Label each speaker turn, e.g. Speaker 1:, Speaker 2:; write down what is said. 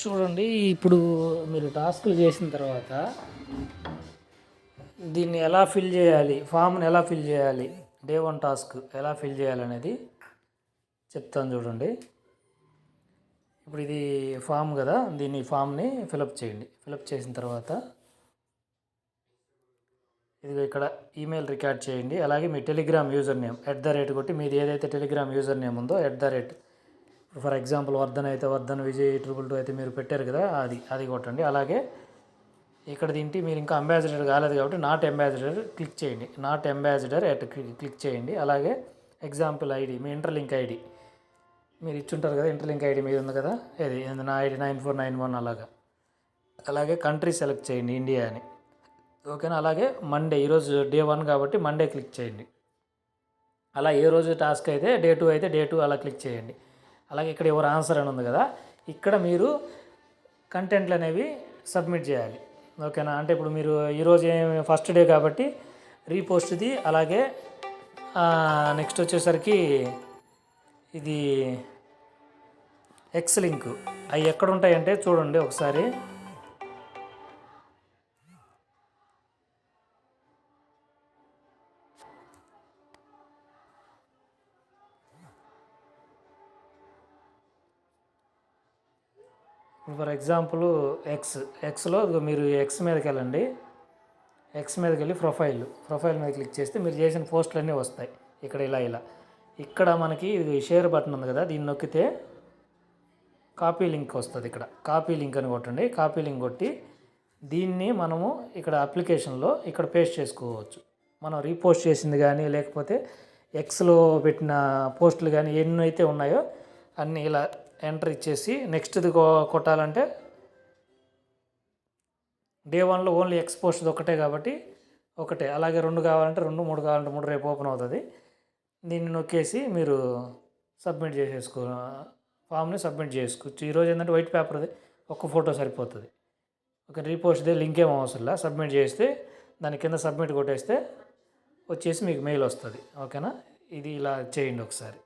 Speaker 1: చూడండి, ఇప్పుడు మీరు టాస్క్లు చేసిన తర్వాత దీన్ని ఎలా ఫిల్ చేయాలి, ఫామ్ని ఎలా ఫిల్ చేయాలి, డే 1 టాస్క్ ఎలా ఫిల్ చేయాలనేది చెప్తాను చూడండి. ఇప్పుడు ఇది ఫామ్ కదా, దీన్ని ఫామ్ని ఫిలప్ చేయండి. ఫిలప్ చేసిన తర్వాత ఇది ఇక్కడ ఈమెయిల్ రికార్డ్ చేయండి. అలాగే మీ టెలిగ్రామ్ యూజర్ నేమ్ @ కొట్టి, మీది ఏదైతే టెలిగ్రామ్ యూజర్ నేమ్ ఉందో @ ఫర్ ఎగ్జాంపుల్ వర్ధన్ అయితే వర్ధన్, విజయ్ 222 అయితే మీరు పెట్టారు కదా, అది కొట్టండి. అలాగే ఇక్కడ దీంట్లో మీరు ఇంకా అంబాసిడర్ కాలేదు కాబట్టి నాట్ అంబాసిడర్ క్లిక్ చేయండి. నాట్ అంబాసిడర్ క్లిక్ చేయండి. అలాగే ఎగ్జాంపుల్ ఐడి, మీ ఇంటర్లింక్ ఐడి మీరు ఇచ్చుంటారు కదా, ఇంటర్లింక్ ఐడి మీద ఉంది కదా, ఇది నా ఐడి 9491 అలాగే కంట్రీ సెలెక్ట్ చేయండి, ఇండియా అని. ఓకేనా. అలాగే మండే, ఈరోజు డే 1 కాబట్టి మండే క్లిక్ చేయండి. అలా ఏ రోజు టాస్క్ అయితే డే 2 అయితే డే 2 అలా క్లిక్ చేయండి. అలాగే ఇక్కడ ఎవరు ఆన్సర్ అని ఉంది కదా, ఇక్కడ మీరు కంటెంట్లు అనేవి సబ్మిట్ చేయాలి. ఓకేనా. అంటే ఇప్పుడు మీరు ఈరోజు ఫస్ట్ డే కాబట్టి రీపోస్ట్ది, అలాగే నెక్స్ట్ వచ్చేసరికి ఇది ఎక్స్ లింక్, అవి ఎక్కడ ఉంటాయంటే చూడండి ఒకసారి. ఫర్ ఎగ్జాంపుల్ ఎక్స్లో మీరు ఎక్స్ మీదకి వెళ్ళండి. ఎక్స్ మీదకి వెళ్ళి ప్రొఫైల్ మీద క్లిక్ చేస్తే మీరు చేసిన పోస్టులు అన్నీ వస్తాయి. ఇక్కడ ఇలా ఇక్కడ మనకి ఇది షేర్ బటన్ ఉంది కదా, దీన్ని నొక్కితే కాపీ లింక్ వస్తుంది. ఇక్కడ కాపీ లింక్ అని కొట్టండి. కాపీ లింక్ కొట్టి దీన్ని మనము ఇక్కడ అప్లికేషన్లో ఇక్కడ పేస్ట్ చేసుకోవచ్చు. మనం రీపోస్ట్ చేసింది కానీ, లేకపోతే ఎక్స్లో పెట్టిన పోస్టులు కానీ ఎన్ని అయితే ఉన్నాయో అన్నీ ఇలా ఎంటర్ ఇచ్చేసి నెక్స్ట్ది కొట్టాలంటే డే 1లో ఓన్లీ ఎక్స్ పోస్ట్ ఒకటే కాబట్టి ఒకటే, అలాగే 2 కావాలంటే 2, 3 కావాలంటే 3 రేపు ఓపెన్ అవుతుంది. దీన్ని నొక్కేసి మీరు సబ్మిట్ ఫామ్ని సబ్మిట్ చేసుకోవచ్చు. ఈరోజు ఏంటంటే వైట్ పేపర్ది ఒక్క ఫోటో సరిపోతుంది. ఒక రీపోస్ట్దే లింక్ ఏం అవసరంలా, సబ్మిట్ చేస్తే దాని కింద సబ్మిట్ కొట్టేస్తే వచ్చేసి మీకు మెయిల్ వస్తుంది. ఓకేనా. ఇది ఇలా చేయండి ఒకసారి.